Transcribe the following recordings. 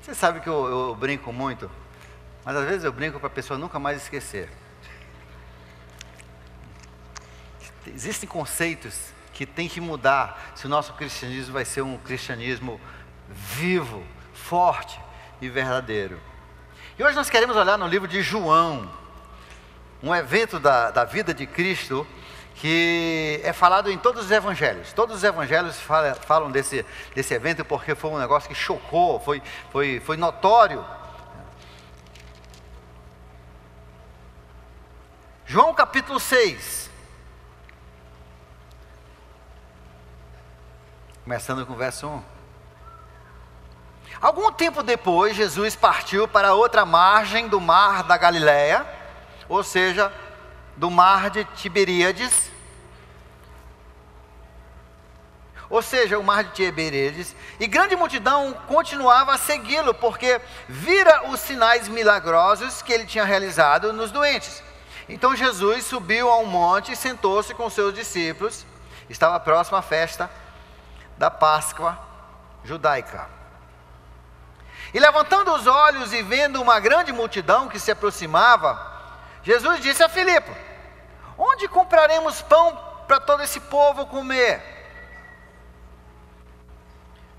Você sabe que eu brinco muito, mas às vezes eu brinco para a pessoa nunca mais esquecer. Existem conceitos que tem que mudar se o nosso cristianismo vai ser um cristianismo vivo, forte e verdadeiro. E hoje nós queremos olhar no livro de João, um evento da vida de Cristo que é falado em todos os evangelhos. Todos os evangelhos falam desse evento porque foi um negócio que chocou, foi notório. João capítulo 6. Começando com o verso 1. Algum tempo depois, Jesus partiu para outra margem do mar da Galileia, ou seja, do mar de Tiberíades, e grande multidão continuava a segui-lo, porque vira os sinais milagrosos que ele tinha realizado nos doentes. Então Jesus subiu a um monte e sentou-se com seus discípulos. Estava próxima à festa da Páscoa judaica. E levantando os olhos e vendo uma grande multidão que se aproximava, Jesus disse a Filipe: onde compraremos pão para todo esse povo comer?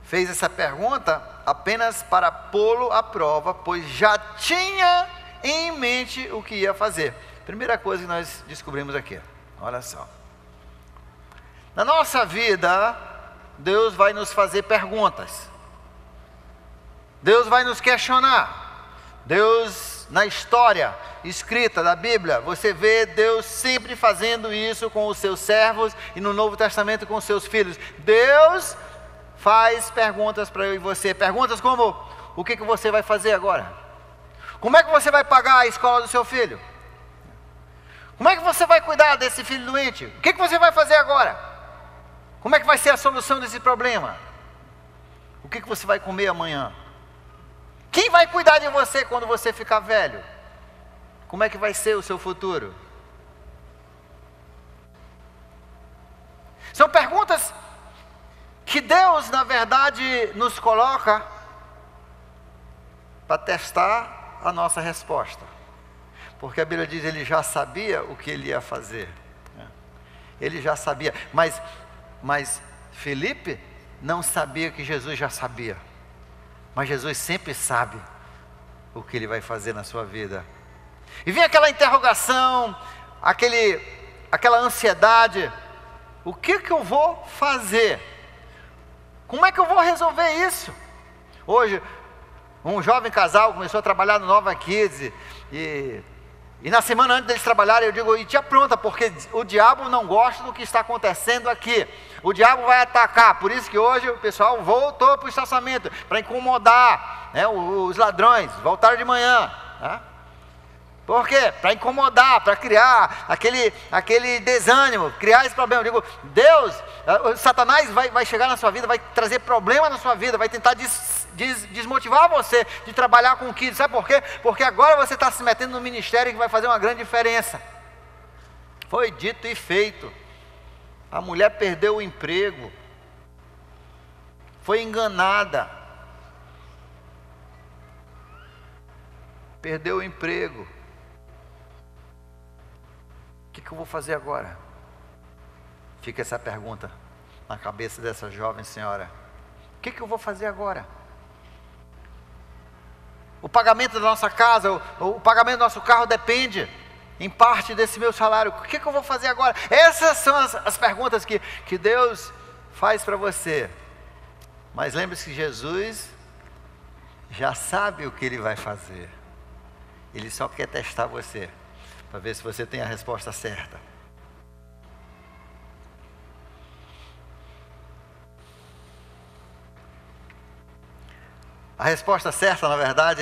Fez essa pergunta apenas para pô-lo à prova, pois já tinha em mente o que ia fazer. Primeira coisa que nós descobrimos aqui, olha só. Na nossa vida, Deus vai nos fazer perguntas. Deus vai nos questionar. Deus, na história escrita da Bíblia, você vê Deus sempre fazendo isso com os seus servos e no Novo Testamento com os seus filhos. Deus faz perguntas para eu e você. Perguntas como: o que você vai fazer agora? Como é que você vai pagar a escola do seu filho? Como é que você vai cuidar desse filho doente? O que você vai fazer agora? Como é que vai ser a solução desse problema? O que você vai comer amanhã? Quem vai cuidar de você quando você ficar velho? Como é que vai ser o seu futuro? São perguntas que Deus, na verdade, nos coloca para testar a nossa resposta. Porque a Bíblia diz que ele já sabia o que ele ia fazer. Ele já sabia. Mas Felipe não sabia que Jesus já sabia. Mas Jesus sempre sabe o que ele vai fazer na sua vida. E vem aquela interrogação, aquela ansiedade: o que eu vou fazer? Como é que eu vou resolver isso? Hoje, um jovem casal começou a trabalhar no Nova Kids, e na semana antes deles trabalharem, eu digo: e te apronta, porque o diabo não gosta do que está acontecendo aqui. O diabo vai atacar, por isso que hoje o pessoal voltou para o estacionamento, para incomodar, né, os ladrões, voltaram de manhã. Né? Por quê? Para incomodar, para criar aquele desânimo, criar esse problema. Eu digo: Deus, Satanás vai chegar na sua vida, vai trazer problema na sua vida, vai tentar desmotivar você de trabalhar com o kids. Sabe por quê? Porque agora você está se metendo no ministério que vai fazer uma grande diferença. Foi dito e feito. A mulher perdeu o emprego, foi enganada, perdeu o emprego. O que eu vou fazer agora? Fica essa pergunta na cabeça dessa jovem senhora: o que eu vou fazer agora? O pagamento da nossa casa, o pagamento do nosso carro depende em parte desse meu salário. O que eu vou fazer agora? Essas são as perguntas que Deus faz para você. Mas lembre-se que Jesus já sabe o que Ele vai fazer. Ele só quer testar você, para ver se você tem a resposta certa. A resposta certa, na verdade,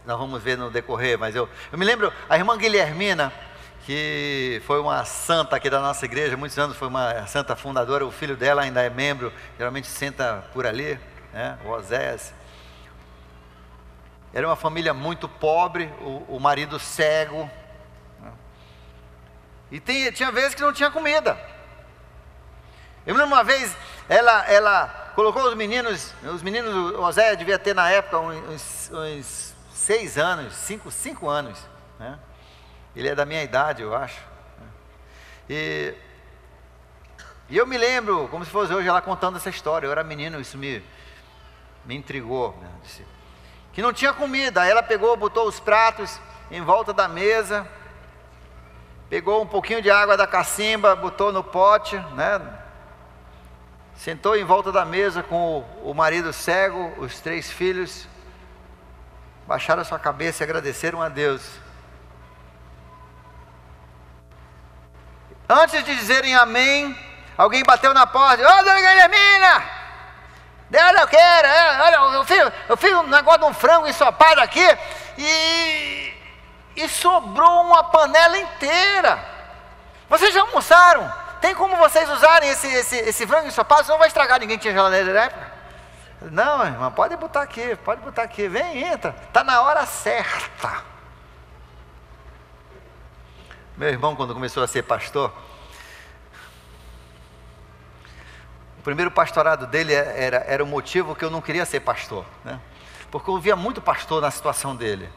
nós vamos ver no decorrer, mas eu me lembro, a irmã Guilhermina, que foi uma santa aqui da nossa igreja, muitos anos foi uma santa fundadora, o filho dela ainda é membro, geralmente senta por ali, né, o Oséias. Era uma família muito pobre, o marido cego, né? E tinha vezes que não tinha comida. Eu me lembro uma vez, ela colocou os meninos, Oséias devia ter na época uns 6 anos, 5 anos, né? Ele é da minha idade, eu acho. E eu me lembro, como se fosse hoje, ela contando essa história. Eu era menino, isso me intrigou, né? Que não tinha comida. Aí ela pegou, botou os pratos em volta da mesa, pegou um pouquinho de água da cacimba, botou no pote, né? Sentou em volta da mesa com o marido cego, os 3 filhos, baixaram a sua cabeça e agradeceram a Deus. Antes de dizerem amém, alguém bateu na porta. Ô, dona Guilhermina, olha, eu quero, olha, eu fiz um negócio de um frango ensopado aqui e sobrou uma panela inteira. Vocês já almoçaram? Tem como vocês usarem esse frango ensopado? Senão não vai estragar. Ninguém tinha geladeira na época. Não, irmã, pode botar aqui, vem, entra, está na hora certa. Meu irmão, quando começou a ser pastor, o primeiro pastorado dele era o motivo que eu não queria ser pastor, né? Porque eu via muito pastor na situação dele,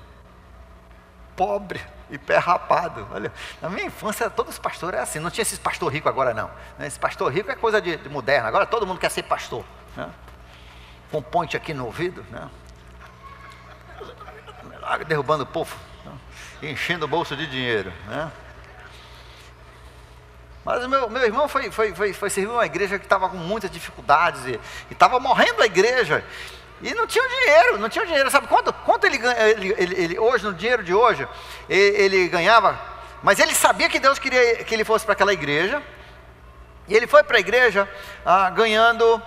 pobre e pé rapado. Olha, na minha infância todos os pastores eram assim, não tinha esses pastor rico agora não, né? Esse pastor rico é coisa de moderna, agora todo mundo quer ser pastor, né? Com ponte aqui no ouvido, né? Derrubando o povo, né? Enchendo o bolso de dinheiro, né? Mas o meu irmão foi servir uma igreja que estava com muitas dificuldades e estava morrendo a igreja e não tinha dinheiro, sabe quanto ele ganha, ele hoje, no dinheiro de hoje, ele ganhava, mas ele sabia que Deus queria que ele fosse para aquela igreja, e ele foi para a igreja ganhando,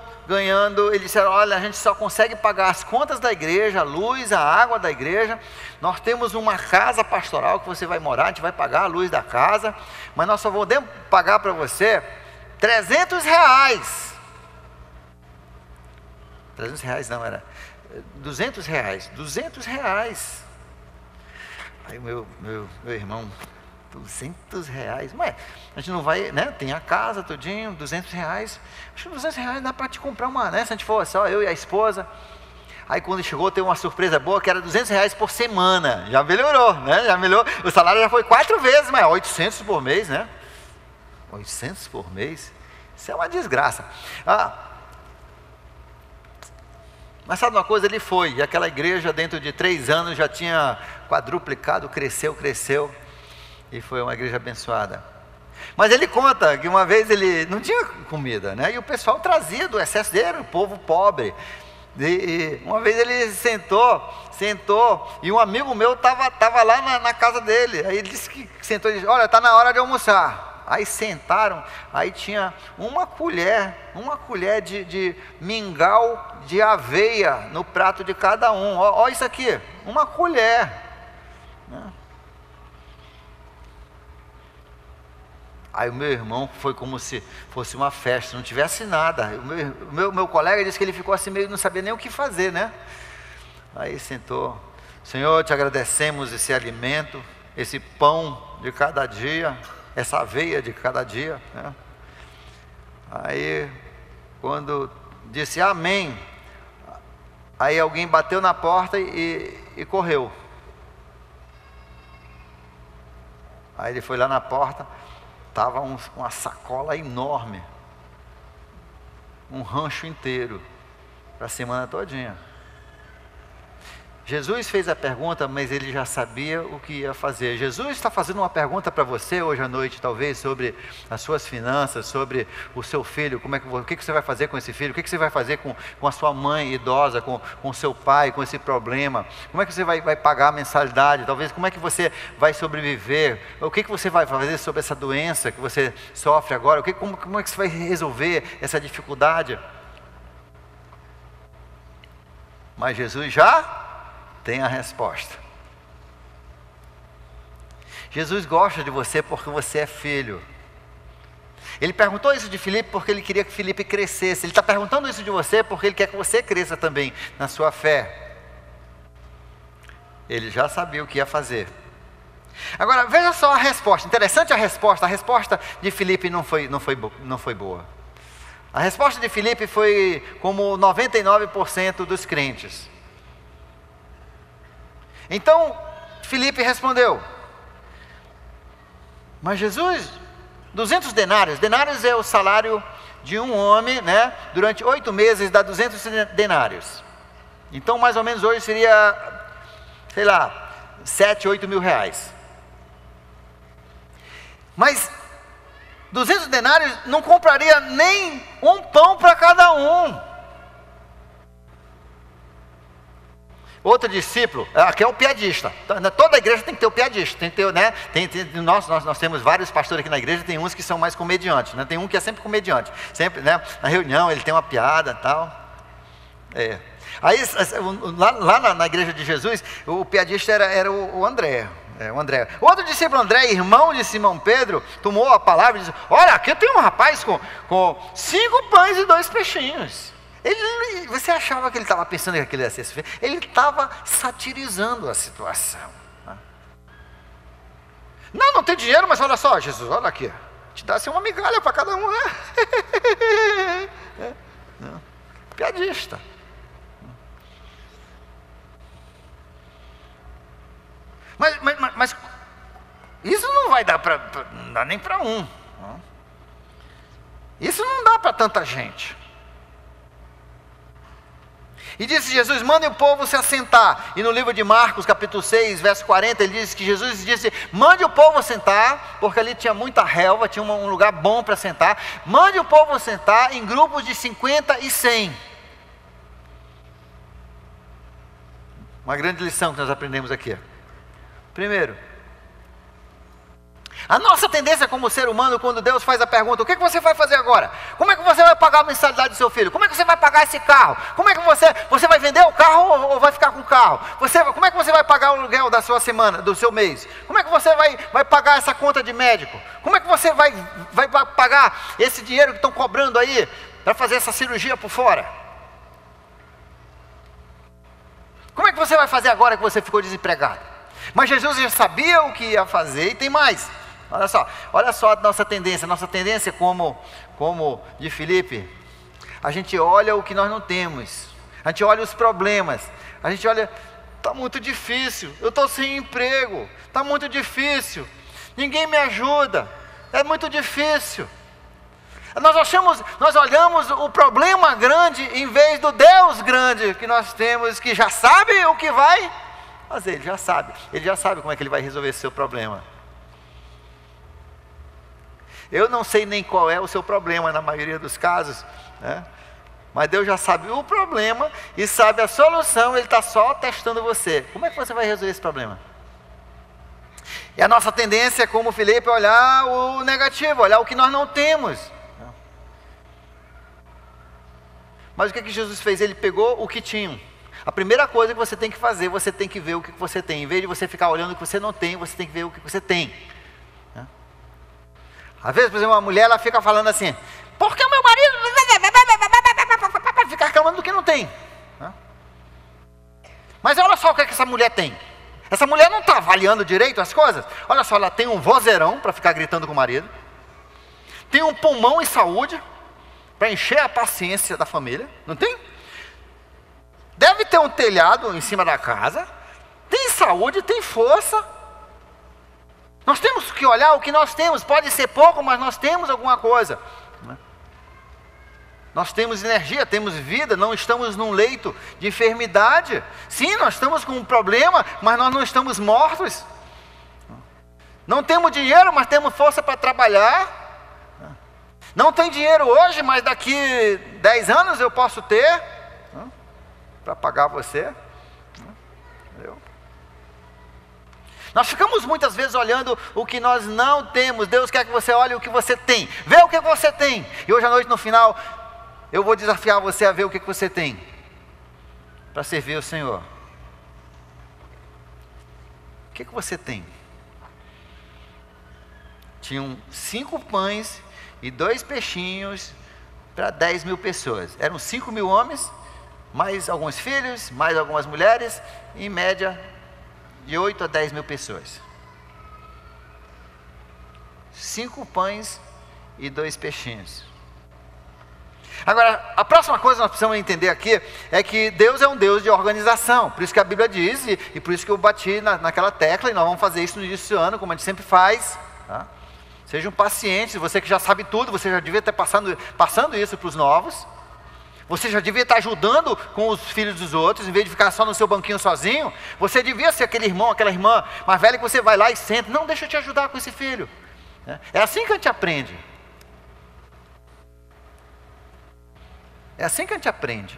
ele disse, olha, a gente só consegue pagar as contas da igreja, a luz, a água da igreja, nós temos uma casa pastoral que você vai morar, a gente vai pagar a luz da casa, mas nós só podemos pagar para você R$300. R$300 não, era R$200. Aí meu irmão, R$200, mas a gente não vai, né? Tem a casa todinho, R$200. Acho que R$200 dá para te comprar uma, né? Se a gente for só eu e a esposa. Aí quando chegou, teve uma surpresa boa, que era R$200 por semana. Já melhorou, né? Já melhorou. O salário já foi 4 vezes maior, 800 por mês, né? 800 por mês. Isso é uma desgraça. Mas sabe uma coisa? Ele foi, e aquela igreja dentro de 3 anos já tinha quadruplicado, cresceu. E foi uma igreja abençoada. Mas ele conta que uma vez ele não tinha comida, né? E o pessoal trazia do excesso dele, o povo pobre. E uma vez ele sentou, e um amigo meu estava lá na casa dele. Aí ele disse que sentou e disse, olha, está na hora de almoçar. Aí sentaram, aí tinha uma colher de mingau de aveia no prato de cada um. Olha isso aqui, uma colher, né? Aí o meu irmão foi como se fosse uma festa, não tivesse nada. O meu colega disse que ele ficou assim meio, não sabia nem o que fazer, né? Aí sentou, Senhor, te agradecemos esse alimento, esse pão de cada dia, essa aveia de cada dia, né? Aí quando disse amém, aí alguém bateu na porta e correu. Aí ele foi lá na porta, estava uma sacola enorme, um rancho inteiro, para a semana todinha. Jesus fez a pergunta, mas ele já sabia o que ia fazer. Jesus está fazendo uma pergunta para você hoje à noite, talvez, sobre as suas finanças, sobre o seu filho, o que você vai fazer com esse filho, o que você vai fazer com a sua mãe idosa, com o seu pai, com esse problema, como é que você vai pagar a mensalidade, talvez, como é que você vai sobreviver, o que você vai fazer sobre essa doença que você sofre agora, como é que você vai resolver essa dificuldade? Mas Jesus já tem a resposta. Jesus gosta de você porque você é filho. Ele perguntou isso de Filipe porque ele queria que Filipe crescesse. Ele está perguntando isso de você porque ele quer que você cresça também na sua fé. Ele já sabia o que ia fazer. Agora veja só a resposta. Interessante a resposta. A resposta de Filipe não foi boa. A resposta de Filipe foi como 99% dos crentes. Então, Filipe respondeu: mas Jesus, 200 denários. Denários é o salário de um homem, né? Durante 8 meses dá 200 denários. Então, mais ou menos hoje seria, sei lá, 7, 8 mil reais. Mas 200 denários não compraria nem um pão para cada um. Outro discípulo, aqui é o piadista. Toda igreja tem que ter o piadista, tem que ter, né? Nós temos vários pastores aqui na igreja, tem uns que são mais comediantes, né? Tem um que é sempre comediante, sempre, né? Na reunião ele tem uma piada e tal. Aí lá na igreja de Jesus, o piadista era o André. O André. Outro discípulo, André, irmão de Simão Pedro, tomou a palavra e disse: olha, aqui tem um rapaz com 5 pães e 2 peixinhos. Você achava que ele estava pensando que aquilo ia ser suficiente? Ele estava satirizando a situação. Não tem dinheiro, mas olha só, Jesus, olha aqui, te dá assim uma migalha para cada um, né? Piadista. Mas isso não vai dar não dá nem para um. Isso não dá para tanta gente. E disse Jesus: mandem o povo se assentar. E no livro de Marcos, capítulo 6, verso 40, ele diz que Jesus disse: mande o povo sentar, porque ali tinha muita relva, tinha um lugar bom para sentar. Mande o povo sentar em grupos de 50 e 100. Uma grande lição que nós aprendemos aqui. Primeiro, a nossa tendência como ser humano, quando Deus faz a pergunta: o que você vai fazer agora? Como é que você vai pagar a mensalidade do seu filho? Como é que você vai pagar esse carro? Como é que você vai vender o carro ou vai ficar com o carro? Como é que você vai pagar o aluguel da sua semana, do seu mês? Como é que você vai pagar essa conta de médico? Como é que você vai pagar esse dinheiro que estão cobrando aí para fazer essa cirurgia por fora? Como é que você vai fazer agora que você ficou desempregado? Mas Jesus já sabia o que ia fazer e tem mais. Olha só a nossa tendência como de Filipe. A gente olha o que nós não temos, a gente olha os problemas, a gente olha: está muito difícil, eu estou sem emprego, está muito difícil, ninguém me ajuda, é muito difícil. Nós olhamos o problema grande em vez do Deus grande que nós temos, que já sabe o que vai fazer. Ele já sabe como é que ele vai resolver esse seu problema. Eu não sei nem qual é o seu problema na maioria dos casos, né? Mas Deus já sabe o problema e sabe a solução. Ele está só testando você. Como é que você vai resolver esse problema? E a nossa tendência, como Filipe, é olhar o negativo, olhar o que nós não temos. Mas o que Jesus fez? Ele pegou o que tinha. A primeira coisa que você tem que fazer, você tem que ver o que você tem. Em vez de você ficar olhando o que você não tem, você tem que ver o que você tem. Às vezes, por exemplo, uma mulher, ela fica falando assim: porque o meu marido fica reclamando do que não tem. Mas olha só o que essa mulher tem. Essa mulher não está avaliando direito as coisas. Olha só, ela tem um vozeirão para ficar gritando com o marido, tem um pulmão e saúde para encher a paciência da família, não tem? Deve ter um telhado em cima da casa, tem saúde, tem força. Nós temos que olhar o que nós temos. Pode ser pouco, mas nós temos alguma coisa. Nós temos energia, temos vida, não estamos num leito de enfermidade. Sim, nós estamos com um problema, mas nós não estamos mortos. Não temos dinheiro, mas temos força para trabalhar. Não tem dinheiro hoje, mas daqui 10 anos eu posso ter para pagar você. Entendeu? Nós ficamos muitas vezes olhando o que nós não temos. Deus quer que você olhe o que você tem. Vê o que você tem. E hoje à noite, no final, eu vou desafiar você a ver o que você tem para servir o Senhor. O que você tem? Tinham 5 pães e 2 peixinhos para 10 mil pessoas. Eram 5 mil homens, mais alguns filhos, mais algumas mulheres, em média de 8 a 10 mil pessoas. 5 pães e 2 peixinhos. Agora, a próxima coisa que nós precisamos entender aqui é que Deus é um Deus de organização. Por isso que a Bíblia diz, e por isso que eu bati naquela tecla, e nós vamos fazer isso no início do ano, como a gente sempre faz. Tá? Sejam pacientes, você que já sabe tudo, você já devia estar passando isso para os novos. Você já devia estar ajudando com os filhos dos outros, em vez de ficar só no seu banquinho sozinho. Você devia ser aquele irmão, aquela irmã mais velha que você vai lá e senta. Não, deixa eu te ajudar com esse filho. É assim que a gente aprende. É assim que a gente aprende.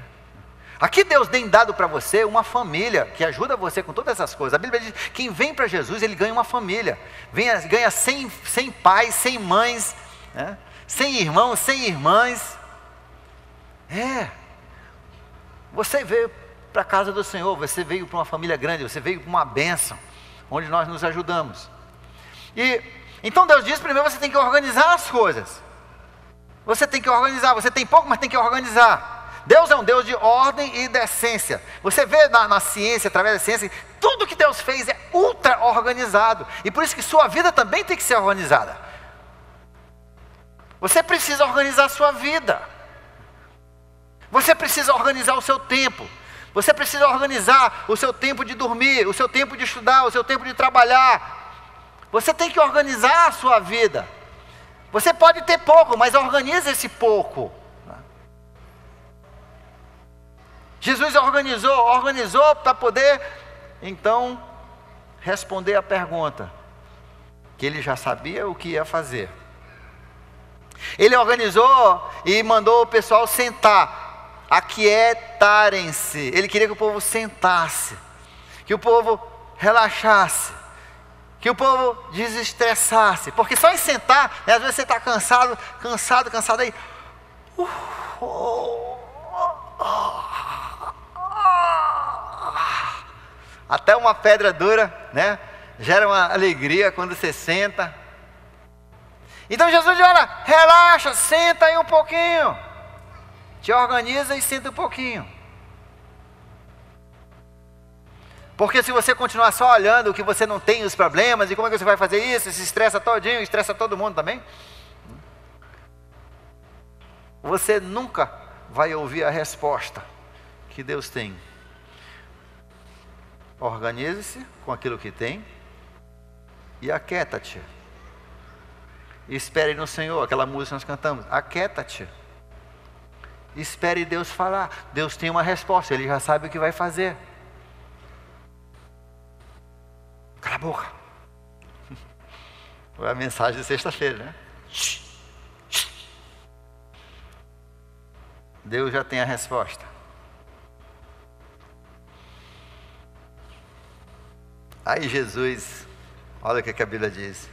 Aqui Deus tem dado para você uma família que ajuda você com todas essas coisas. A Bíblia diz que quem vem para Jesus, ele ganha uma família. Ganha 100 pais, 100 mães, 100 irmãos, 100 irmãs. Você veio para a casa do Senhor, você veio para uma família grande, você veio para uma bênção, onde nós nos ajudamos. E então Deus diz, primeiro você tem que organizar as coisas. Você tem que organizar, você tem pouco, mas tem que organizar. Deus é um Deus de ordem e decência. Você vê na ciência, através da ciência, tudo que Deus fez é ultra organizado. E por isso que sua vida também tem que ser organizada. Você precisa organizar a sua vida. Você precisa organizar o seu tempo. Você precisa organizar o seu tempo de dormir, o seu tempo de estudar, o seu tempo de trabalhar. Você tem que organizar a sua vida. Você pode ter pouco, mas organize esse pouco. Jesus organizou para poder, então, responder a pergunta, que ele já sabia o que ia fazer. Ele organizou e mandou o pessoal sentar. Aquietarem-se. Ele queria que o povo sentasse, que o povo relaxasse, que o povo desestressasse, porque só em sentar, às vezes você está cansado aí, até uma pedra dura, gera uma alegria quando você senta. Então Jesus diz, olha, relaxa, senta aí um pouquinho, te organiza e senta um pouquinho. Porque se você continuar só olhando o que você não tem, os problemas, e como é que você vai fazer isso, se estressa todinho, estressa todo mundo também, você nunca vai ouvir a resposta que Deus tem. Organize-se com aquilo que tem e aquieta-te. Espere no Senhor, aquela música que nós cantamos, aquieta-te. Espere Deus falar. Deus tem uma resposta, Ele já sabe o que vai fazer. Cala a boca. Foi a mensagem de sexta-feira, né? Deus já tem a resposta. Aí Jesus, olha o que a Bíblia diz.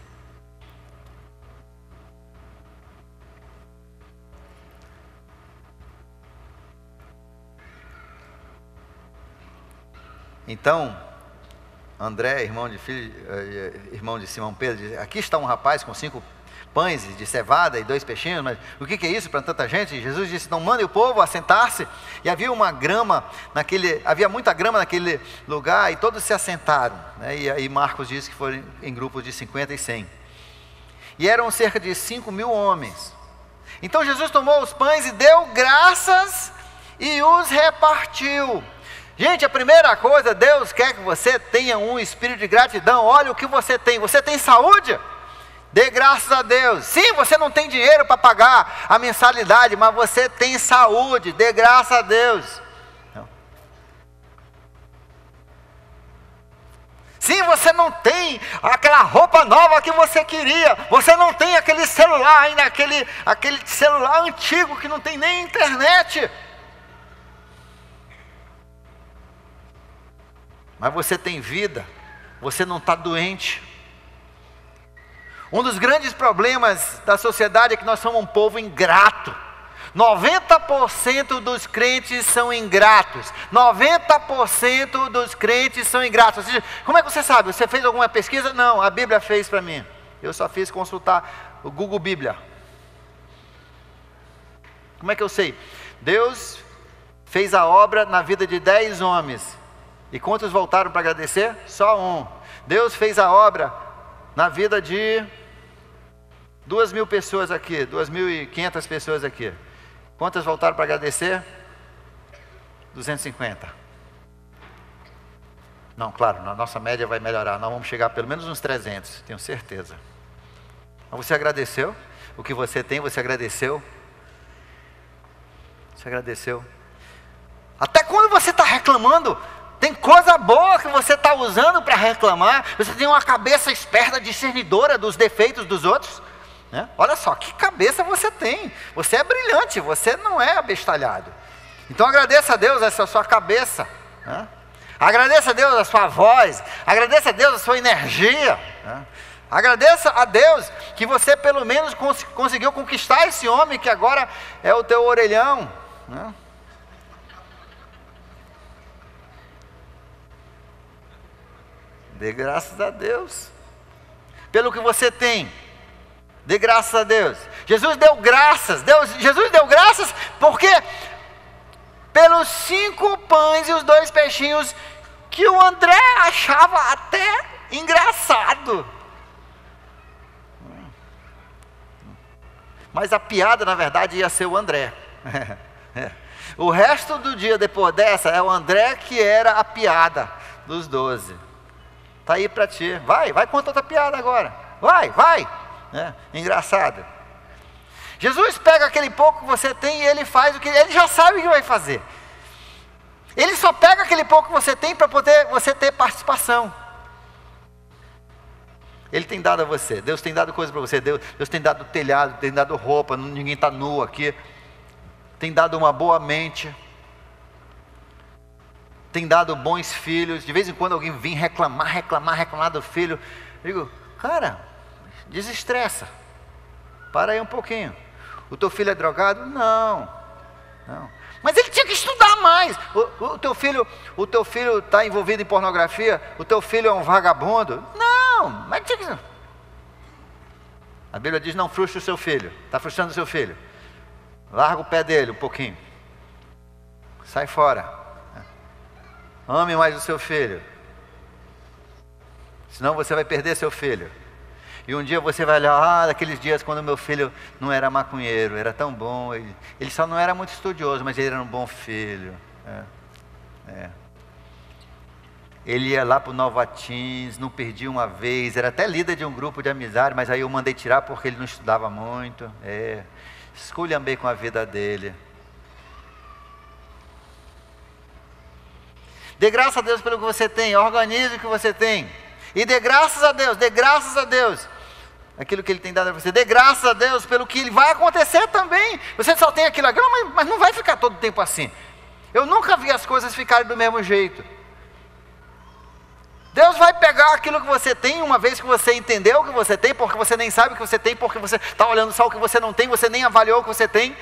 Então, André, irmão de Simão Pedro, diz, aqui está um rapaz com 5 pães de cevada e 2 peixinhos, mas o que é isso para tanta gente? E Jesus disse, não mande o povo a sentar-se, e havia muita grama naquele lugar, e todos se assentaram, e aí Marcos diz que foram em grupos de 50 e 100, e eram cerca de 5.000 homens. Então Jesus tomou os pães e deu graças e os repartiu. Gente, a primeira coisa, Deus quer que você tenha um espírito de gratidão. Olha o que você tem. Você tem saúde? Dê graças a Deus. Sim, você não tem dinheiro para pagar a mensalidade, mas você tem saúde. Dê graças a Deus. Sim, você não tem aquela roupa nova que você queria. Você não tem aquele celular ainda, aquele celular antigo que não tem nem internet. Mas você tem vida, você não está doente. Um dos grandes problemas da sociedade é que nós somos um povo ingrato. 90% dos crentes são ingratos. 90% dos crentes são ingratos. Ou seja, como é que você sabe? Você fez alguma pesquisa? Não, a Bíblia fez para mim. Eu só fiz consultar o Google Bíblia. Como é que eu sei? Deus fez a obra na vida de 10 homens. E quantos voltaram para agradecer? Só um. Deus fez a obra na vida de 2.000 pessoas aqui, 2.500 pessoas aqui. Quantas voltaram para agradecer? 250. Não, claro, na nossa média vai melhorar. Nós vamos chegar a pelo menos uns 300, tenho certeza. Mas você agradeceu? O que você tem, você agradeceu? Você agradeceu? Até quando você está reclamando, tem coisa boa que você está usando para reclamar. Você tem uma cabeça esperta, discernidora dos defeitos dos outros, né? Olha só, que cabeça você tem. Você é brilhante, você não é abestalhado. Então agradeça a Deus essa sua cabeça, né? Agradeça a Deus a sua voz. Agradeça a Deus a sua energia, né? Agradeça a Deus que você pelo menos conseguiu conquistar esse homem que agora é o teu orelhão, né? Dê graças a Deus pelo que você tem. Dê graças a Deus. Jesus deu graças. Jesus deu graças porque pelos 5 pães e os 2 peixinhos que o André achava até engraçado. Mas a piada, na verdade, ia ser o André. O resto do dia depois dessa é o André que era a piada dos 12. Está aí para ti. Vai conta outra piada agora. Vai. Engraçado. Jesus pega aquele pouco que você tem e ele faz o que ele já sabe o que vai fazer. Ele só pega aquele pouco que você tem para poder você ter participação. Ele tem dado a você. Deus tem dado coisas para você. Deus tem dado telhado, tem dado roupa. Ninguém está nu aqui. Tem dado uma boa mente. Tem dado bons filhos. De vez em quando alguém vem reclamar do filho. Eu digo, cara, desestressa. Para aí um pouquinho. O teu filho é drogado? Não. Mas ele tinha que estudar mais. O teu filho está envolvido em pornografia? O teu filho é um vagabundo? Não, mas tinha que... A Bíblia diz, não frustre o seu filho. Está frustrando o seu filho? Larga o pé dele um pouquinho. Sai fora. Ame mais o seu filho. Senão você vai perder seu filho. E um dia você vai olhar, daqueles dias quando meu filho não era maconheiro, era tão bom. Ele só não era muito estudioso, mas ele era um bom filho. Ele ia lá para o Novatins, não perdia uma vez, era até líder de um grupo de amizade, mas aí eu mandei tirar porque ele não estudava muito. Esculhambei com a vida dele. Dê graças a Deus pelo que você tem, organize o que você tem. E dê graças a Deus. Aquilo que Ele tem dado a você. Dê graças a Deus pelo que vai acontecer também. Você só tem aquilo aqui, mas não vai ficar todo o tempo assim. Eu nunca vi as coisas ficarem do mesmo jeito. Deus vai pegar aquilo que você tem, uma vez que você entendeu o que você tem, porque você nem sabe o que você tem, porque você está olhando só o que você não tem, você nem avaliou o que você tem.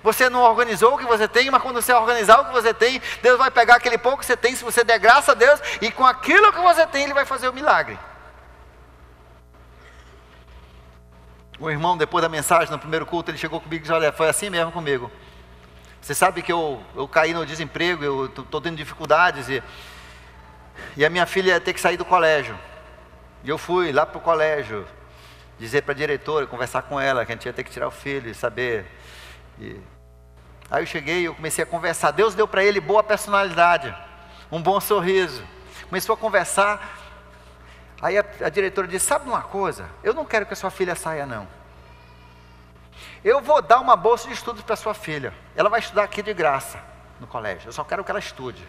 Você não organizou o que você tem, mas quando você organizar o que você tem, Deus vai pegar aquele pouco que você tem, se você der graça a Deus, e com aquilo que você tem, Ele vai fazer o milagre. O irmão, depois da mensagem, no primeiro culto, ele chegou comigo e disse, olha, foi assim mesmo comigo. Você sabe que eu caí no desemprego, eu estou tendo dificuldades, e a minha filha ia ter que sair do colégio. E eu fui lá para o colégio, dizer para a diretora, conversar com ela, que a gente ia ter que tirar o filho e saber... Aí eu cheguei e eu comecei a conversar. Deus deu para ele boa personalidade, um bom sorriso. Começou a conversar. Aí a diretora disse, sabe uma coisa? Eu não quero que a sua filha saia não. Eu vou dar uma bolsa de estudos para sua filha. Ela vai estudar aqui de graça no colégio. Eu só quero que ela estude.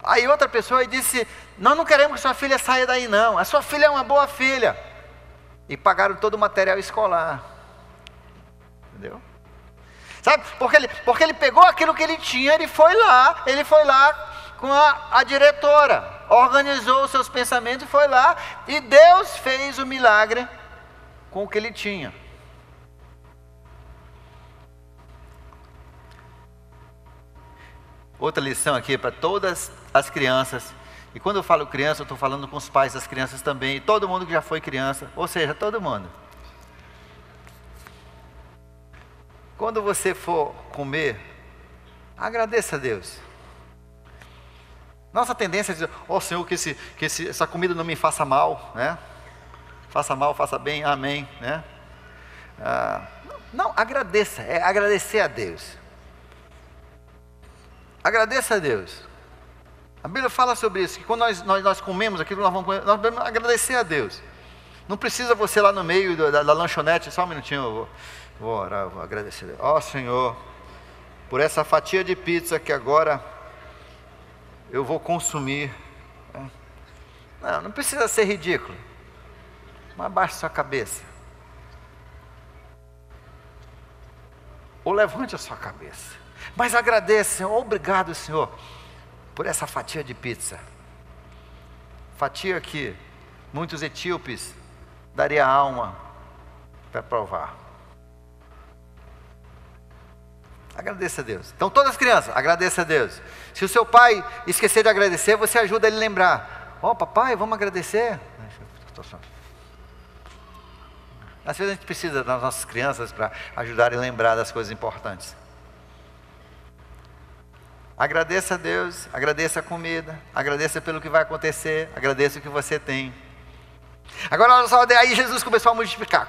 Aí outra pessoa disse, nós não queremos que sua filha saia daí não. A sua filha é uma boa filha. E pagaram todo o material escolar. Entendeu? Sabe? Porque ele pegou aquilo que ele tinha, ele foi lá com a diretora, organizou os seus pensamentos e foi lá, e Deus fez o milagre com o que ele tinha. Outra lição aqui para todas as crianças. E quando eu falo criança, eu estou falando com os pais das crianças também. E todo mundo que já foi criança. Ou seja, todo mundo. Quando você for comer, agradeça a Deus. Nossa tendência é dizer, ó Senhor, que essa comida não me faça mal, né? Faça mal, faça bem, amém, né? Não, agradeça, é agradecer a Deus. Agradeça a Deus. A Bíblia fala sobre isso, que quando nós comemos aquilo, nós vamos agradecer a Deus. Não precisa você lá no meio da lanchonete, só um minutinho, eu vou orar, eu vou agradecer a Deus. Ó Senhor, por essa fatia de pizza que agora eu vou consumir. Não precisa ser ridículo, mas abaixe sua cabeça. Ou levante a sua cabeça, mas agradeça, Senhor, obrigado Senhor, por essa fatia de pizza. Fatia que muitos etíopes daria a alma para provar. Agradeça a Deus. Então todas as crianças, agradeça a Deus. Se o seu pai esquecer de agradecer, você ajuda ele a lembrar. Papai, vamos agradecer. Às vezes a gente precisa das nossas crianças para ajudarem a lembrar das coisas importantes. Agradeça a Deus, agradeça a comida, agradeça pelo que vai acontecer, agradeça o que você tem. Agora olha só, aí Jesus começou a multiplicar,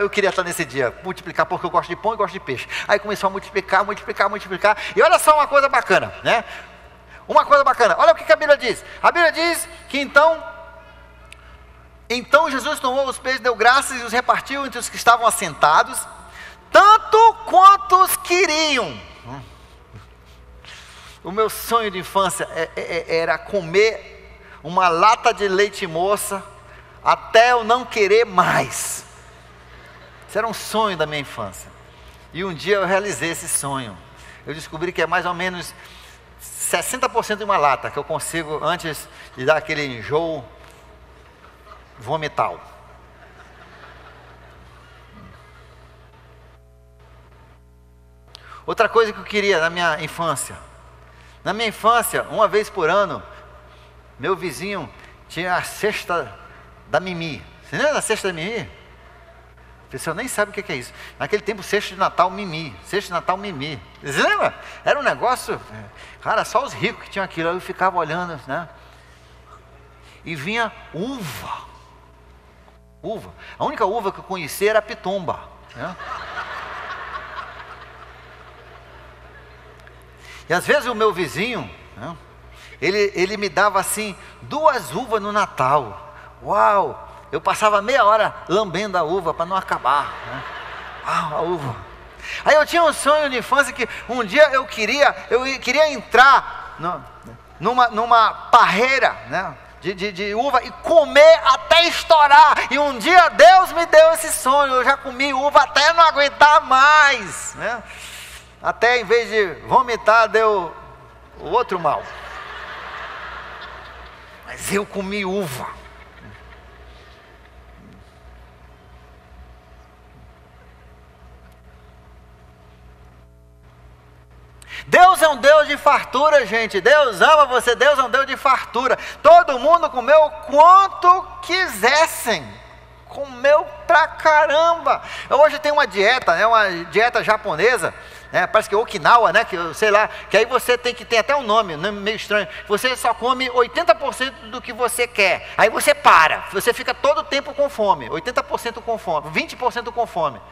eu queria estar nesse dia, multiplicar porque eu gosto de pão e gosto de peixe. Aí começou a multiplicar, e olha só uma coisa bacana, né? Uma coisa bacana, olha o que a Bíblia diz. A Bíblia diz que então Jesus tomou os peixes, deu graças e os repartiu entre os que estavam assentados, tanto quantos queriam. O meu sonho de infância era comer uma lata de leite moça até eu não querer mais. Isso era um sonho da minha infância. E um dia eu realizei esse sonho. Eu descobri que é mais ou menos 60% de uma lata que eu consigo antes de dar aquele enjoo vomital. Outra coisa que eu queria na minha infância. Na minha infância, uma vez por ano, meu vizinho tinha a cesta da Mimi. Você lembra da cesta da Mimi? A pessoa nem sabe o que é isso. Naquele tempo, cesta de Natal Mimi. Cesta de Natal Mimi. Você lembra? Era um negócio... Cara, só os ricos que tinham aquilo. Eu ficava olhando, né? E vinha uva. A única uva que eu conhecia era a pitumba, né? E às vezes o meu vizinho, né, ele me dava assim 2 uvas no Natal. Uau! Eu passava meia hora lambendo a uva para não acabar, né? A uva. Aí eu tinha um sonho de infância que um dia eu queria entrar numa parreira, né, de uva e comer até estourar. E um dia Deus me deu esse sonho. Eu já comi uva até não aguentar mais, né? Até em vez de vomitar, deu o outro mal. Mas eu comi uva. Deus é um Deus de fartura, gente. Deus ama você, Deus é um Deus de fartura. Todo mundo comeu quanto quisessem. Comeu pra caramba. Hoje tem uma dieta, né, uma dieta japonesa. Parece que é Okinawa, né? Que eu sei lá, que aí você tem até um nome meio estranho. Você só come 80% do que você quer. Aí você para, você fica todo o tempo com fome. 80% com fome, 20% com fome.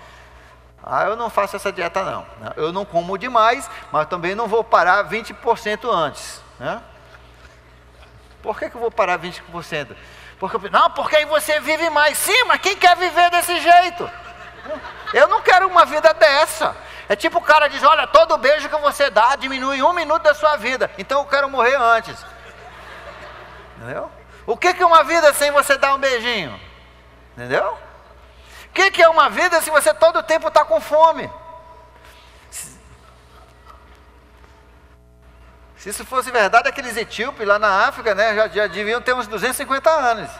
Eu não faço essa dieta não. Eu não como demais, mas também não vou parar 20% antes, né? Por que eu vou parar 20%? Porque aí você vive mais. Sim, mas quem quer viver desse jeito? Eu não quero uma vida dessa. É tipo o cara diz, olha, todo beijo que você dá diminui 1 minuto da sua vida. Então eu quero morrer antes. Entendeu? O que é uma vida sem você dar um beijinho? Entendeu? O que é uma vida se você todo o tempo está com fome? Se isso fosse verdade, aqueles etíopes lá na África, né, já deviam ter uns 250 anos.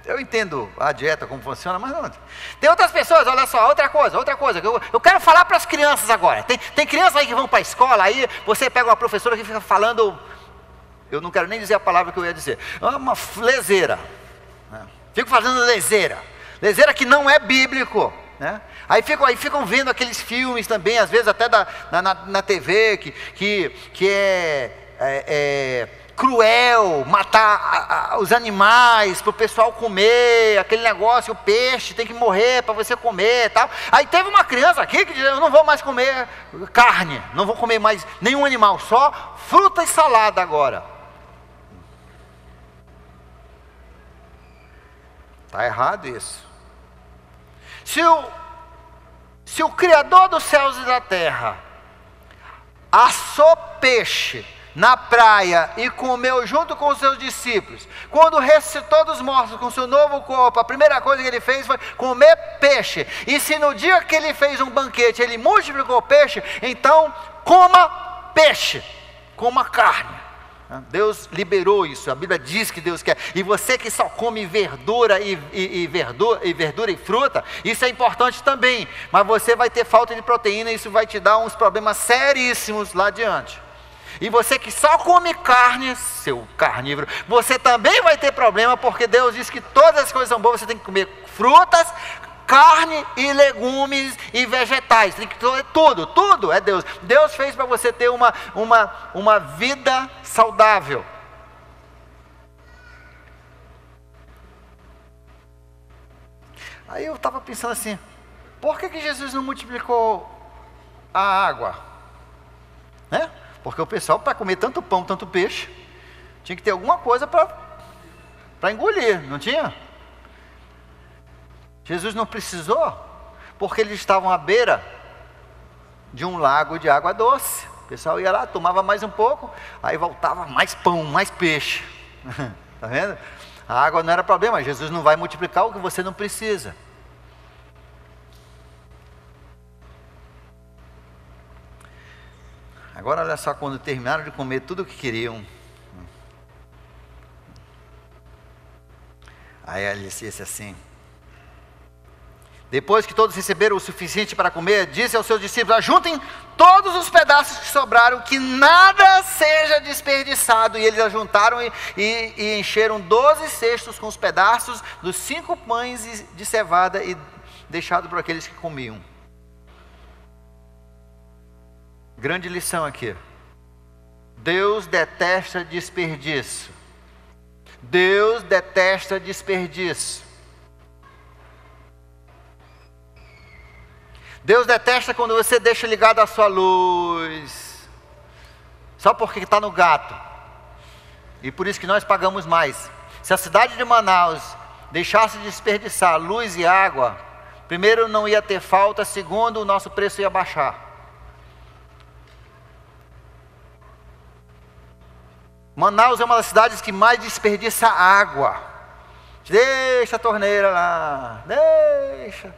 Eu entendo a dieta, como funciona, mas não. Tem outras pessoas, olha só, outra coisa. Eu quero falar para as crianças agora. Tem crianças aí que vão para a escola, aí você pega uma professora que fica falando, eu não quero nem dizer a palavra que eu ia dizer, uma leseira. Né? Fico fazendo leseira que não é bíblico. Né? Aí ficam vendo aqueles filmes também, às vezes até na TV, que cruel, matar os animais para o pessoal comer, aquele negócio, o peixe tem que morrer para você comer e tal. Aí teve uma criança aqui que disse, eu não vou mais comer carne, não vou comer mais nenhum animal, só fruta e salada agora. Está errado isso. Se o Criador dos céus e da terra assou peixe na praia e comeu junto com os seus discípulos, quando ressuscitou dos mortos com seu novo corpo, a primeira coisa que ele fez foi comer peixe. E se no dia que ele fez um banquete, ele multiplicou peixe, então coma peixe, coma carne. Deus liberou isso, a Bíblia diz que Deus quer. E você que só come verdura verdura e fruta, isso é importante também, mas você vai ter falta de proteína, isso vai te dar uns problemas seríssimos lá adiante. E você que só come carne, seu carnívoro, você também vai ter problema, porque Deus diz que todas as coisas são boas, você tem que comer frutas, carne e legumes e vegetais, tem que comer tudo é Deus. Deus fez para você ter uma vida saudável. Aí eu estava pensando assim, por que Jesus não multiplicou a água? Né? Porque o pessoal, para comer tanto pão, tanto peixe, tinha que ter alguma coisa para engolir, não tinha? Jesus não precisou, porque eles estavam à beira de um lago de água doce. O pessoal ia lá, tomava mais um pouco, aí voltava mais pão, mais peixe. Está vendo? A água não era problema, Jesus não vai multiplicar o que você não precisa. Agora olha só, quando terminaram de comer tudo o que queriam, aí ele disse assim, depois que todos receberam o suficiente para comer, disse aos seus discípulos, ajuntem todos os pedaços que sobraram, que nada seja desperdiçado. E eles ajuntaram e encheram 12 cestos com os pedaços dos 5 pães de cevada e deixado por aqueles que comiam. Grande lição aqui. Deus detesta desperdício. Deus detesta desperdício. Deus detesta quando você deixa ligada a sua luz, só porque está no gato, e por isso que nós pagamos mais. Se a cidade de Manaus deixasse de desperdiçar luz e água, primeiro não ia ter falta, segundo o nosso preço ia baixar. Manaus é uma das cidades que mais desperdiça água. Deixa a torneira lá, deixa.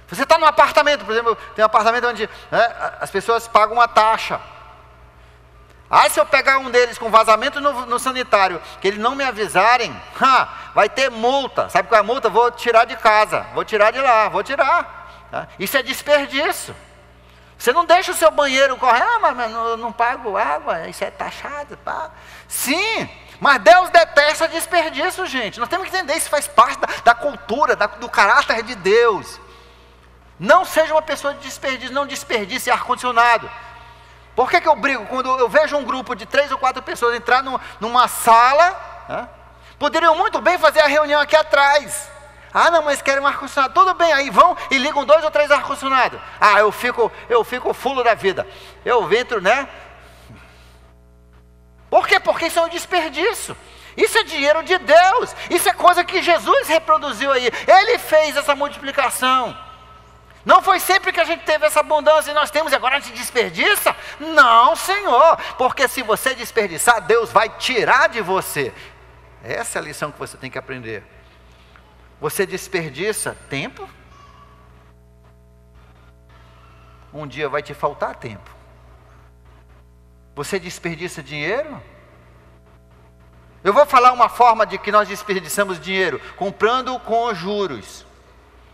Você está num apartamento, por exemplo, tem um apartamento onde as pessoas pagam uma taxa. Aí se eu pegar um deles com vazamento no sanitário, que eles não me avisarem, vai ter multa. Sabe qual é a multa? Vou tirar de casa, vou tirar de lá, vou tirar. Tá? Isso é desperdício. Você não deixa o seu banheiro correr, mas não pago água, isso é taxado. Pá. Sim, mas Deus detesta desperdício, gente. Nós temos que entender, isso faz parte da cultura, do caráter de Deus. Não seja uma pessoa de desperdício, não desperdice ar-condicionado. Por que eu brigo? Quando eu vejo um grupo de 3 ou 4 pessoas entrar numa sala, poderiam muito bem fazer a reunião aqui atrás. Não, mas querem um ar-condicionado. Tudo bem, aí vão e ligam 2 ou 3 ar-condicionados. Eu fico fulo da vida. Eu entro, né? Por quê? Porque isso é um desperdício. Isso é dinheiro de Deus. Isso é coisa que Jesus reproduziu aí. Ele fez essa multiplicação. Não foi sempre que a gente teve essa abundância e nós temos, e agora a gente desperdiça? Não, Senhor, porque se você desperdiçar, Deus vai tirar de você. Essa é a lição que você tem que aprender. Você desperdiça tempo? Um dia vai te faltar tempo. Você desperdiça dinheiro? Eu vou falar uma forma de que nós desperdiçamos dinheiro, comprando com juros.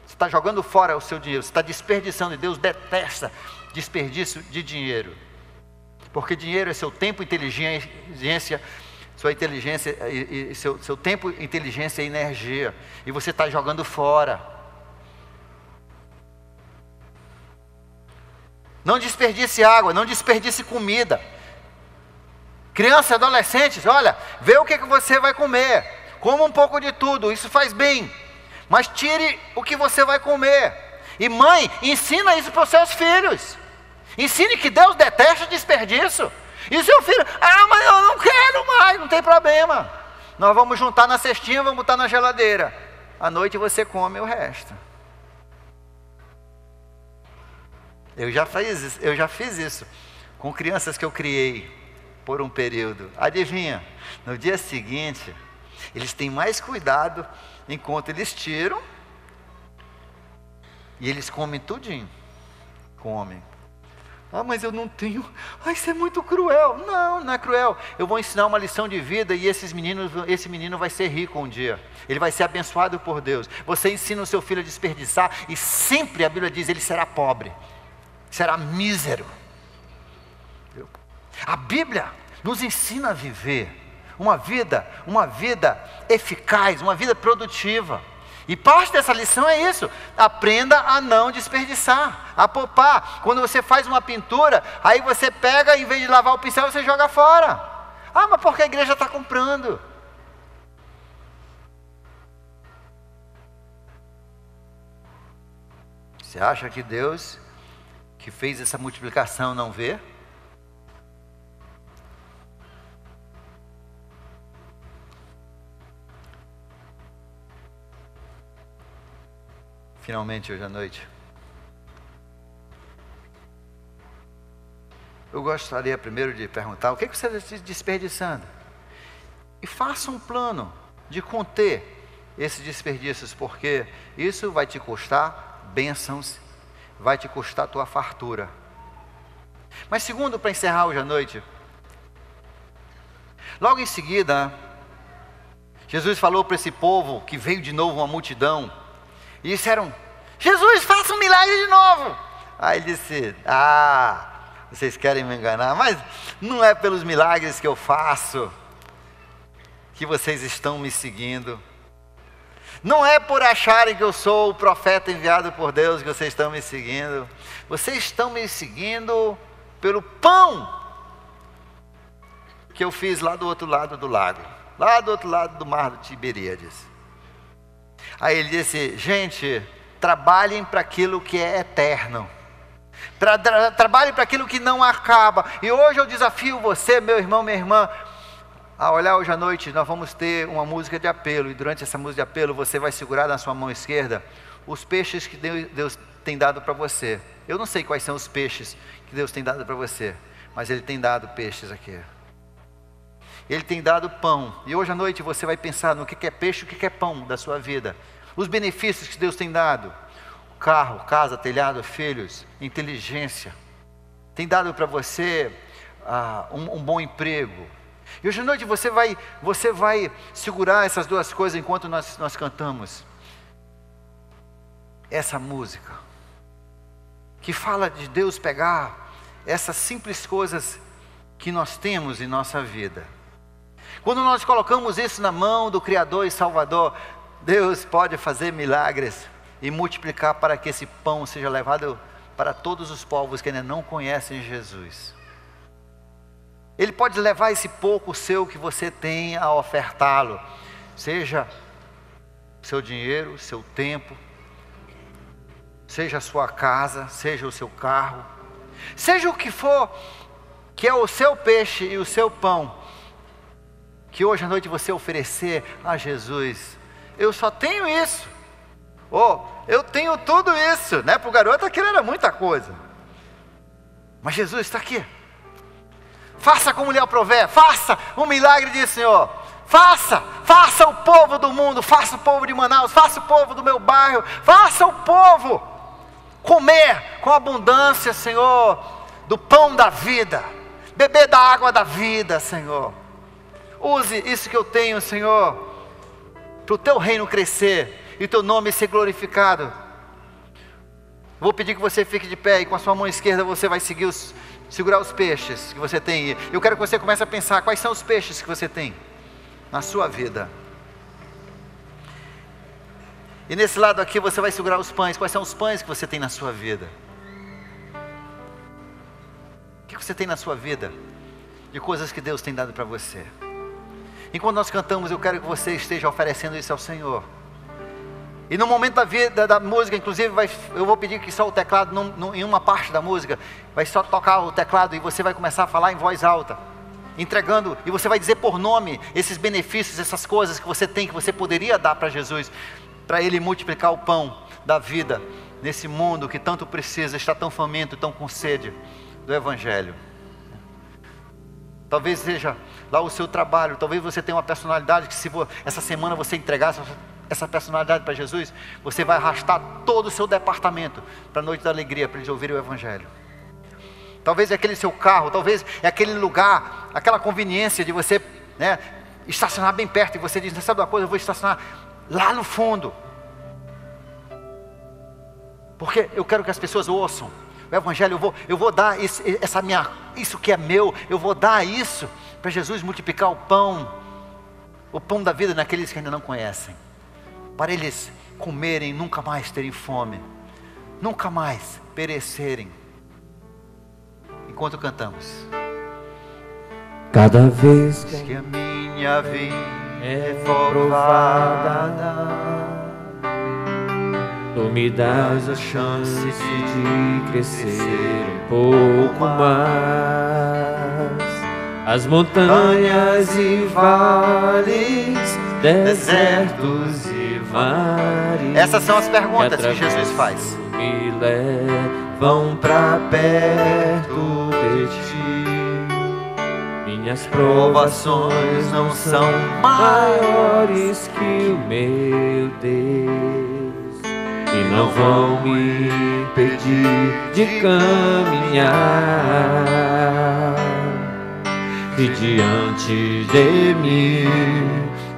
Você está jogando fora o seu dinheiro, você está desperdiçando, e Deus detesta desperdício de dinheiro, porque dinheiro é seu tempo, inteligência, sua inteligência, e seu tempo, inteligência e energia, e você está jogando fora. Não desperdice água, não desperdice comida. Crianças e adolescentes, olha, vê o que você vai comer. Coma um pouco de tudo, isso faz bem. Mas tire o que você vai comer. E mãe, ensina isso para os seus filhos. Ensine que Deus detesta desperdício. E o seu filho, mas eu não quero mais, não tem problema. Nós vamos juntar na cestinha, vamos botar na geladeira. À noite você come o resto. Eu já fiz isso com crianças que eu criei por um período. Adivinha? No dia seguinte, eles têm mais cuidado enquanto eles tiram e eles comem tudinho. Comem. Mas eu não tenho. Isso é muito cruel. Não, não é cruel. Eu vou ensinar uma lição de vida e esse menino vai ser rico um dia. Ele vai ser abençoado por Deus. Você ensina o seu filho a desperdiçar e sempre a Bíblia diz, ele será pobre. Será mísero. A Bíblia nos ensina a viver uma vida eficaz, uma vida produtiva. E parte dessa lição é isso: aprenda a não desperdiçar, a poupar. Quando você faz uma pintura, aí você pega, em vez de lavar o pincel, você joga fora. Mas porque a igreja está comprando. Você acha que Deus, que fez essa multiplicação, não vê? Finalmente, hoje à noite, eu gostaria primeiro de perguntar: o que você está desperdiçando? E faça um plano de conter esses desperdícios, porque isso vai te custar bênçãos, vai te custar a tua fartura. Mas segundo, para encerrar hoje à noite, logo em seguida, Jesus falou para esse povo, que veio de novo uma multidão, e disseram: Jesus, faça um milagre de novo. Aí ele disse: vocês querem me enganar, mas não é pelos milagres que eu faço que vocês estão me seguindo. Não é por acharem que eu sou o profeta enviado por Deus que vocês estão me seguindo. Vocês estão me seguindo pelo pão que eu fiz lá do outro lado do lago, lá do outro lado do mar do Tiberíades. Aí ele disse: gente, trabalhem para aquilo que é eterno. Trabalhem para aquilo que não acaba. E hoje eu desafio você, meu irmão, minha irmã, a olhar hoje à noite. Nós vamos ter uma música de apelo. E durante essa música de apelo, você vai segurar na sua mão esquerda os peixes que Deus tem dado para você. Eu não sei quais são os peixes que Deus tem dado para você, mas Ele tem dado peixes aqui. Ele tem dado pão. E hoje à noite você vai pensar no que é peixe e o que é pão da sua vida. Os benefícios que Deus tem dado: carro, casa, telhado, filhos, inteligência. Tem dado para você um bom emprego. E hoje à noite você vai segurar essas duas coisas enquanto nós cantamos essa música, que fala de Deus pegar essas simples coisas que nós temos em nossa vida. Quando nós colocamos isso na mão do Criador e Salvador, Deus pode fazer milagres e multiplicar para que esse pão seja levado para todos os povos que ainda não conhecem Jesus. Ele pode levar esse pouco seu que você tem a ofertá-lo, seja seu dinheiro, seu tempo, seja a sua casa, seja o seu carro, seja o que for, que é o seu peixe e o seu pão, que hoje à noite você oferecer a Jesus. Eu só tenho isso. Eu tenho tudo isso, né? Para o garoto aquilo era muita coisa. Mas Jesus está aqui. Faça como lhe aprover. Faça um milagre, diz o Senhor. Faça o povo do mundo. Faça o povo de Manaus. Faça o povo do meu bairro. Faça o povo comer com abundância, Senhor, do pão da vida. Beber da água da vida, Senhor. Use isso que eu tenho, Senhor, para o teu reino crescer e o teu nome ser glorificado. Vou pedir que você fique de pé e com a sua mão esquerda você vai segurar os peixes que você tem. Eu quero que você comece a pensar quais são os peixes que você tem na sua vida. E nesse lado aqui você vai segurar os pães. Quais são os pães que você tem na sua vida? O que você tem na sua vida de coisas que Deus tem dado para você. Enquanto nós cantamos, eu quero que você esteja oferecendo isso ao Senhor. E no momento da música, inclusive, eu vou pedir que só o teclado, em uma parte da música, vai só tocar o teclado e você vai começar a falar em voz alta, entregando, e você vai dizer por nome esses benefícios, essas coisas que você tem, que você poderia dar para Jesus, para Ele multiplicar o pão da vida, nesse mundo que tanto precisa, está tão faminto, tão com sede do Evangelho. Talvez seja lá o seu trabalho, talvez você tenha uma personalidade que, se essa semana você entregar essa personalidade para Jesus, você vai arrastar todo o seu departamento para a noite da alegria, para eles ouvirem o Evangelho. Talvez é aquele seu carro, talvez é aquele lugar, aquela conveniência de você, né, estacionar bem perto, e você diz, sabe uma coisa, eu vou estacionar lá no fundo, porque eu quero que as pessoas ouçam o Evangelho. Eu vou dar isso que é meu, eu vou dar isso para Jesus multiplicar o pão da vida naqueles que ainda não conhecem, para eles comerem, nunca mais terem fome, nunca mais perecerem. Enquanto cantamos, cada vez que a minha vida é provada, tu me dás a chance de crescer um pouco mais. As montanhas e vales, desertos e mares, essas são as perguntas que Jesus faz. Me levam pra perto de ti. Minhas provações não são maiores que o meu Deus, e não vão me impedir de caminhar. E diante de mim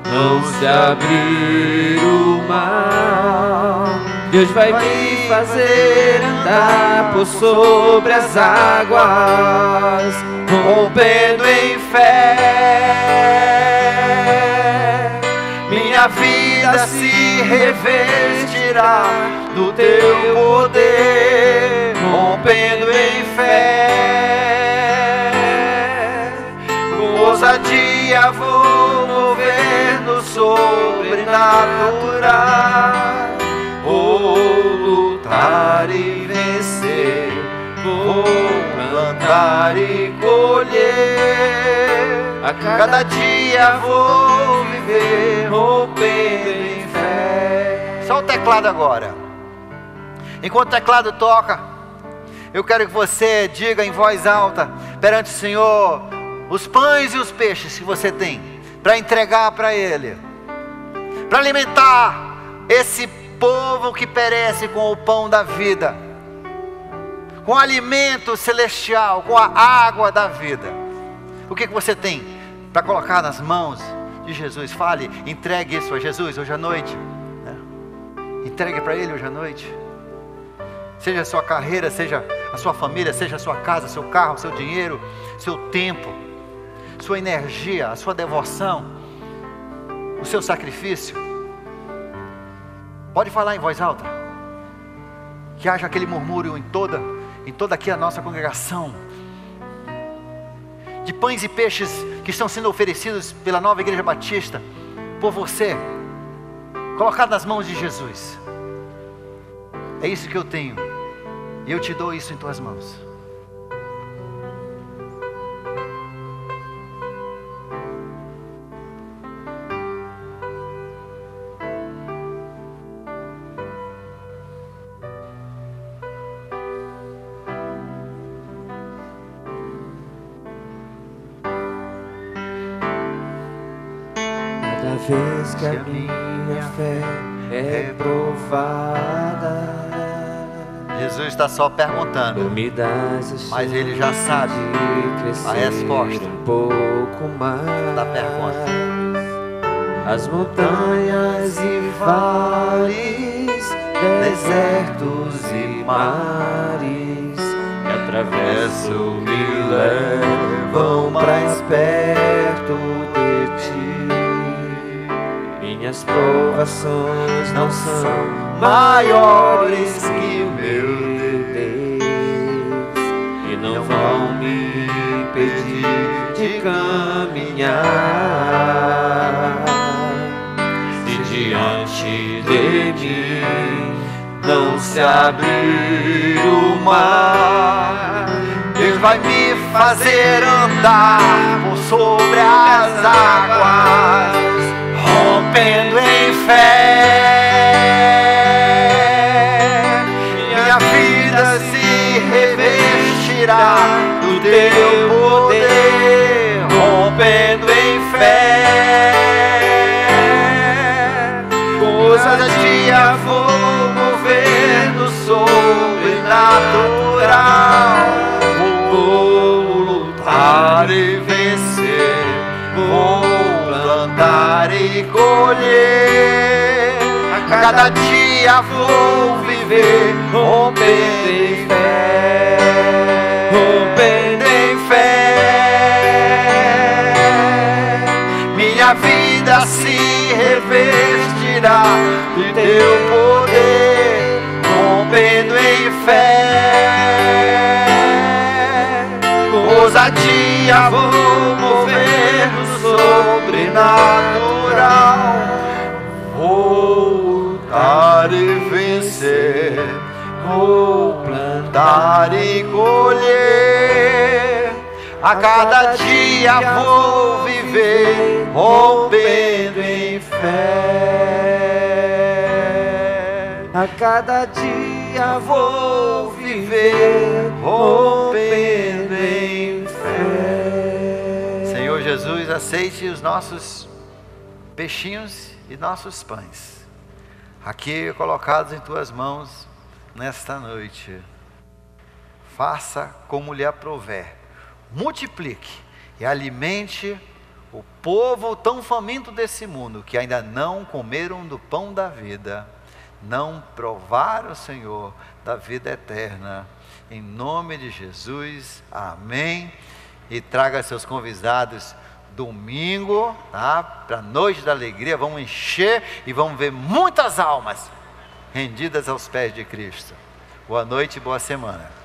não se abrir o mar, Deus vai me fazer andar por sobre as águas, rompendo em fé. Minha vida se revestirá do teu poder, rompendo em fé. Com ousadia vou mover no sobrenatural, vou lutar e vencer, vou plantar e colher. A cada dia vou viver, rompendo em fé. Só o teclado agora. Enquanto o teclado toca, eu quero que você diga em voz alta perante o Senhor os pães e os peixes que você tem para entregar para Ele, para alimentar esse povo que perece com o pão da vida, com o alimento celestial, com a água da vida. O que você tem para colocar nas mãos de Jesus? Fale, entregue isso a Jesus hoje à noite, né? Entregue para Ele hoje à noite. Seja a sua carreira, seja a sua família, seja a sua casa, seu carro, seu dinheiro, seu tempo, sua energia, a sua devoção, o seu sacrifício. Pode falar em voz alta. Que haja aquele murmúrio em toda aqui a nossa congregação, de pães e peixes que estão sendo oferecidos pela Nova Igreja Batista, por você, colocado nas mãos de Jesus. É isso que eu tenho, e eu te dou isso em tuas mãos. Cada vez que a minha fé é provada, Jesus está só perguntando, mas Ele já sabe a resposta um pouco mais da pergunta. As montanhas e vales, desertos e mares que atravesso me levam mais perto de ti. Minhas provações não são maiores que o meu Deus, e não vão me impedir de caminhar, e diante de mim não se abrir o mar, Deus vai me fazer andar por sobre as águas, rompendo em fé. minha vida se revestirá do teu poder, rompendo em fé. Ousadia vou mover no sobrenatural, Vou lutar e vencer, vou plantar e colher. A cada dia vou viver rompendo em fé, rompendo em fé. Minha vida se revestirá do teu poder, rompendo em fé. Ousadia vou mover no sobrenatural, vou lutar e vencer, vou plantar e colher. A cada dia vou viver rompendo em fé. A cada dia vou viver rompendo em fé. Senhor Jesus, aceite os nossos peixinhos e nossos pães, aqui colocados em tuas mãos nesta noite. Faça como lhe aprouver, multiplique e alimente o povo tão faminto desse mundo, que ainda não comeram do pão da vida, não provaram, Senhor, da vida eterna. Em nome de Jesus, amém. E traga seus convidados domingo, tá? Para a noite da alegria, vamos encher e vamos ver muitas almas rendidas aos pés de Cristo. Boa noite e boa semana.